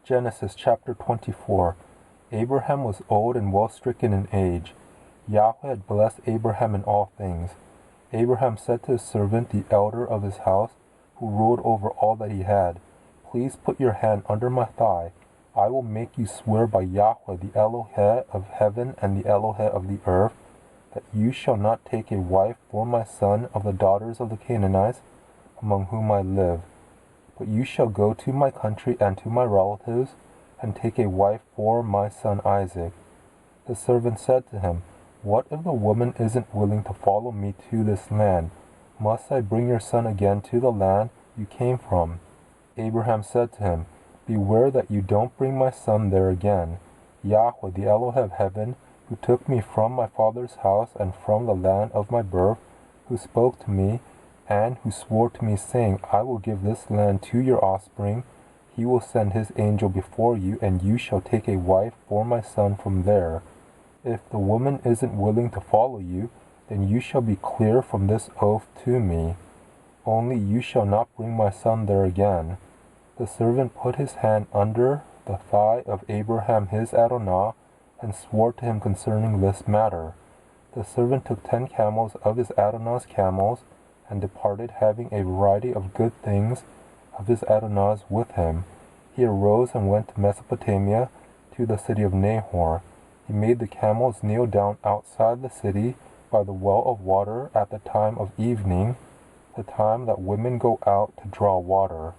Genesis chapter 24. Abraham was old and well stricken in age. Yahweh had blessed Abraham in all things. Abraham said to his servant, the elder of his house, who ruled over all that he had, "Please put your hand under my thigh. I will make you swear by Yahweh, the Eloheh of heaven and the Eloheh of the earth, that you shall not take a wife for my son of the daughters of the Canaanites, among whom I live. But you shall go to my country and to my relatives, and take a wife for my son Isaac." The servant said to him, "What if the woman isn't willing to follow me to this land? Must I bring your son again to the land you came from?" Abraham said to him, "Beware that you don't bring my son there again. Yahweh, the Eloheh of heaven, who took me from my father's house and from the land of my birth, who spoke to me, and who swore to me, saying, 'I will give this land to your offspring,' he will send his angel before you, and you shall take a wife for my son from there. If the woman isn't willing to follow you, then you shall be clear from this oath to me. Only you shall not bring my son there again." The servant put his hand under the thigh of Abraham his Adonai, and swore to him concerning this matter. The servant took 10 camels of his Adonai's camels, and departed, having a variety of good things of his Adonai's with him. He arose and went to Mesopotamia, to the city of Nahor. He made the camels kneel down outside the city by the well of water at the time of evening, the time that women go out to draw water.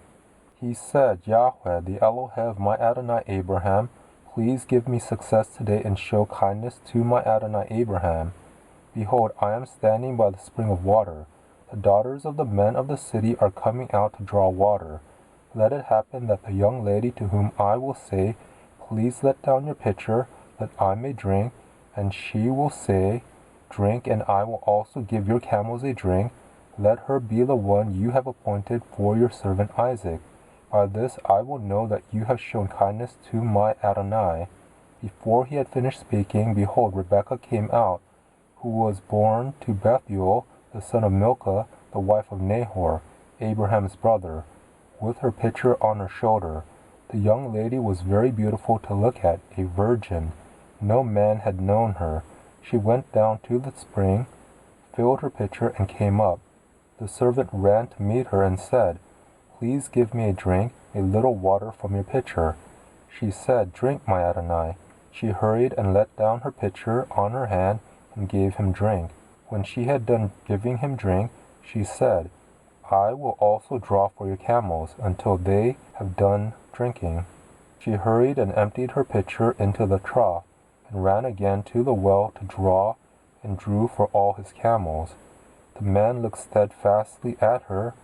He said, "Yahweh, the Eloheh of my Adonai Abraham, please give me success today and show kindness to my Adonai Abraham. Behold, I am standing by the spring of water. The daughters of the men of the city are coming out to draw water. Let it happen that the young lady to whom I will say, 'Please let down your pitcher, that I may drink,' and she will say, 'Drink, and I will also give your camels a drink,' let her be the one you have appointed for your servant Isaac. By this I will know that you have shown kindness to my Adonai." Before he had finished speaking, behold, Rebekah came out, who was born to Bethuel, the son of Milcah, the wife of Nahor, Abraham's brother, with her pitcher on her shoulder. The young lady was very beautiful to look at, a virgin. No man had known her. She went down to the spring, filled her pitcher, and came up. The servant ran to meet her and said, "Please give me a drink, a little water from your pitcher." She said, "Drink, my Adonai." She hurried and let down her pitcher on her hand and gave him drink. When she had done giving him drink, she said, "I will also draw for your camels until they have done drinking." She hurried and emptied her pitcher into the trough, and ran again to the well to draw, and drew for all his camels. The man looked steadfastly at her,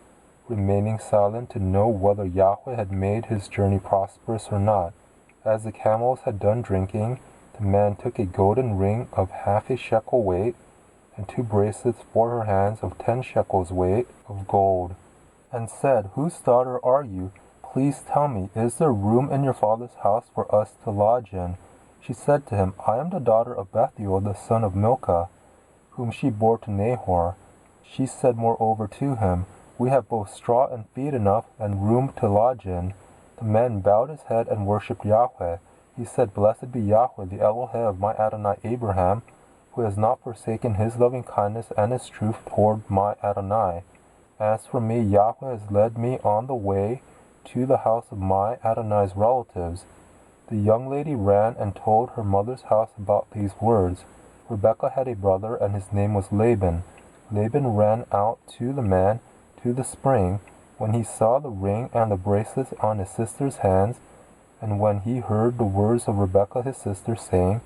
remaining silent to know whether Yahweh had made his journey prosperous or not. As the camels had done drinking, the man took a golden ring of half a shekel weight, and 2 bracelets for her hands of 10 shekels weight of gold, and said, "Whose daughter are you? Please tell me, is there room in your father's house for us to lodge in?" She said to him, "I am the daughter of Bethuel, the son of Milcah, whom she bore to Nahor." She said moreover to him, "We have both straw and feed enough, and room to lodge in." The man bowed his head and worshipped Yahweh. He said, "Blessed be Yahweh, the Eloheh of my Adonai Abraham, who has not forsaken his loving kindness and his truth toward my Adonai. As for me, Yahweh has led me on the way to the house of my Adonai's relatives." The young lady ran and told her mother's house about these words. Rebekah had a brother, and his name was Laban. Laban ran out to the man to the spring when he saw the ring and the bracelets on his sister's hands, and when he heard the words of Rebekah his sister, saying,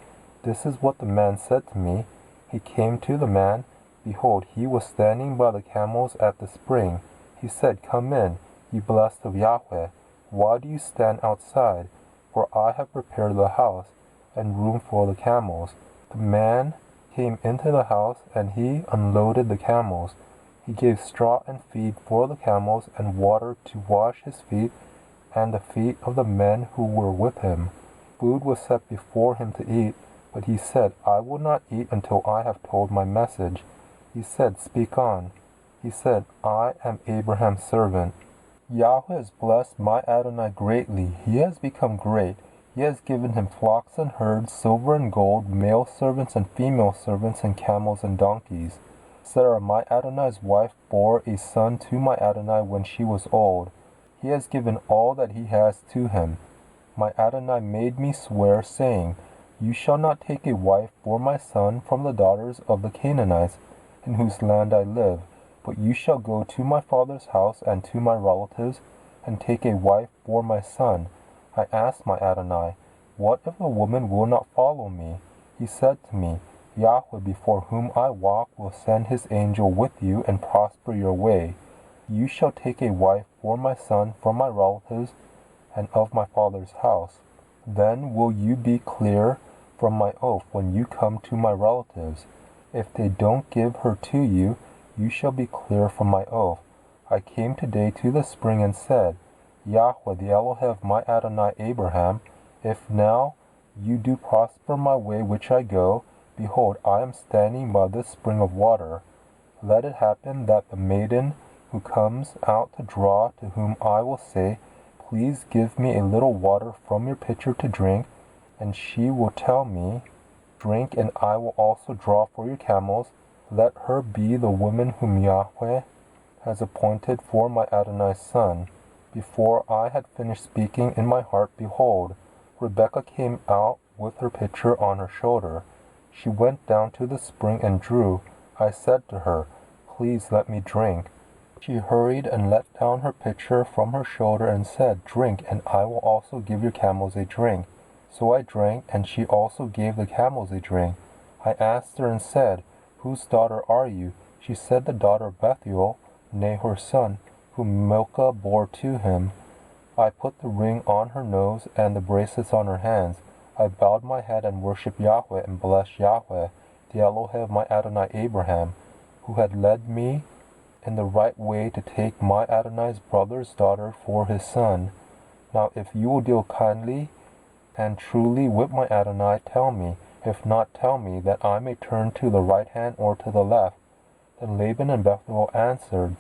"This is what the man said to me," he came to the man. Behold, he was standing by the camels at the spring. He said, "Come in, you blessed of Yahweh. Why do you stand outside? For I have prepared the house, and room for the camels." The man came into the house, and he unloaded the camels. He gave straw and feed for the camels, and water to wash his feet and the feet of the men who were with him. Food was set before him to eat, but he said, "I will not eat until I have told my message." He said, "Speak on." He said, "I am Abraham's servant. Yahweh has blessed my Adonai greatly. He has become great. He has given him flocks and herds, silver and gold, male servants and female servants, and camels and donkeys. Sarah, my Adonai's wife, bore a son to my Adonai when she was old. He has given all that he has to him. My Adonai made me swear, saying, You shall not take a wife for my son from the daughters of the Canaanites, in whose land I live, but you shall go to my father's house and to my relatives, and take a wife for my son. I asked my Adonai, What if the woman will not follow me? He said to me, Yahweh before whom I walk will send his angel with you and prosper your way. You shall take a wife for my son from my relatives and of my father's house. Then will you be clear from my oath when you come to my relatives. If they don't give her to you, you shall be clear from my oath. I came today to the spring and said, Yahweh, the Elohe of my Adonai Abraham, if now you do prosper my way which I go, behold, I am standing by this spring of water. Let it happen that the maiden who comes out to draw, to whom I will say, Please give me a little water from your pitcher to drink, and she will tell me, Drink, and I will also draw for your camels. Let her be the woman whom Yahweh has appointed for my Adonai's son. Before I had finished speaking in my heart, behold, Rebekah came out with her pitcher on her shoulder. She went down to the spring and drew. I said to her, Please let me drink. She hurried and let down her pitcher from her shoulder and said, Drink, and I will also give your camels a drink. So I drank, and she also gave the camels a drink. I asked her and said, Whose daughter are you? She said, The daughter of Bethuel, Nahor's son, whom Milcah bore to him. I put the ring on her nose and the bracelets on her hands. I bowed my head and worshipped Yahweh and blessed Yahweh, the Elohe of my Adonai Abraham, who had led me in the right way to take my Adonai's brother's daughter for his son. Now if you will deal kindly and truly with my Adonai, tell me. If not, tell me, that I may turn to the right hand or to the left. Then Laban and Bethuel answered,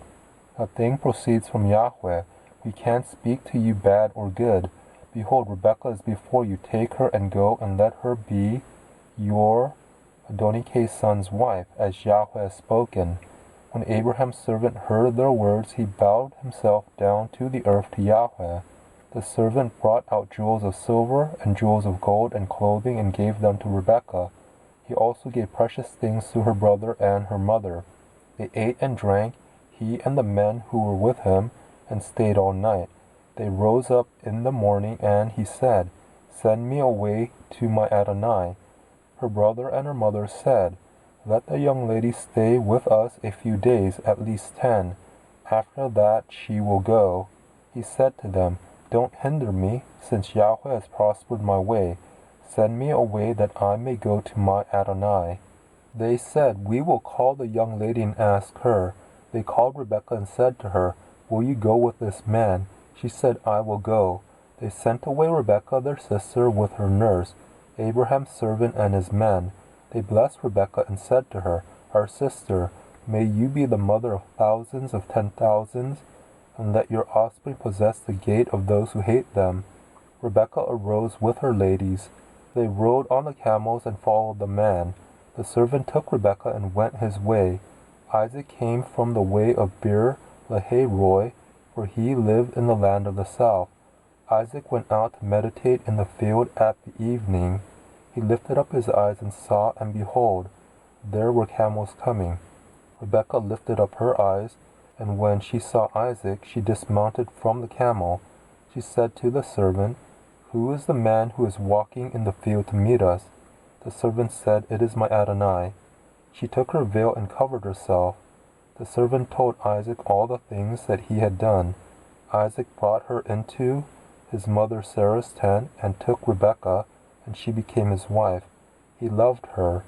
A thing proceeds from Yahweh. We can't speak to you bad or good. Behold, Rebekah is before you. Take her and go, and let her be your Adonike's son's wife, as Yahweh has spoken. When Abraham's servant heard their words, he bowed himself down to the earth to Yahweh. The servant brought out jewels of silver and jewels of gold and clothing and gave them to Rebekah. He also gave precious things to her brother and her mother. They ate and drank, he and the men who were with him, and stayed all night. They rose up in the morning, and he said, Send me away to my Adonai. Her brother and her mother said, Let the young lady stay with us a few days, at least 10. After that she will go. He said to them, Don't hinder me, since Yahweh has prospered my way. Send me away that I may go to my Adonai. They said, We will call the young lady and ask her. They called Rebekah and said to her, Will you go with this man? She said, I will go. They sent away Rebekah their sister with her nurse, Abraham's servant and his men. They blessed Rebekah and said to her, Our sister, may you be the mother of thousands of 10,000s, and let your offspring possess the gate of those who hate them. Rebekah arose with her ladies. They rode on the camels and followed the man. The servant took Rebekah and went his way. Isaac came from the way of Beer Lahai-roi, for he lived in the land of the south. Isaac went out to meditate in the field at the evening. He lifted up his eyes and saw, and behold, there were camels coming. Rebekah lifted up her eyes, and when she saw Isaac, she dismounted from the camel. She said to the servant, Who is the man who is walking in the field to meet us? The servant said, It is my Adonai. She took her veil and covered herself. The servant told Isaac all the things that he had done. Isaac brought her into his mother Sarah's tent and took Rebekah, and she became his wife. He loved her.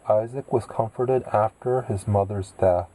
Isaac was comforted after his mother's death.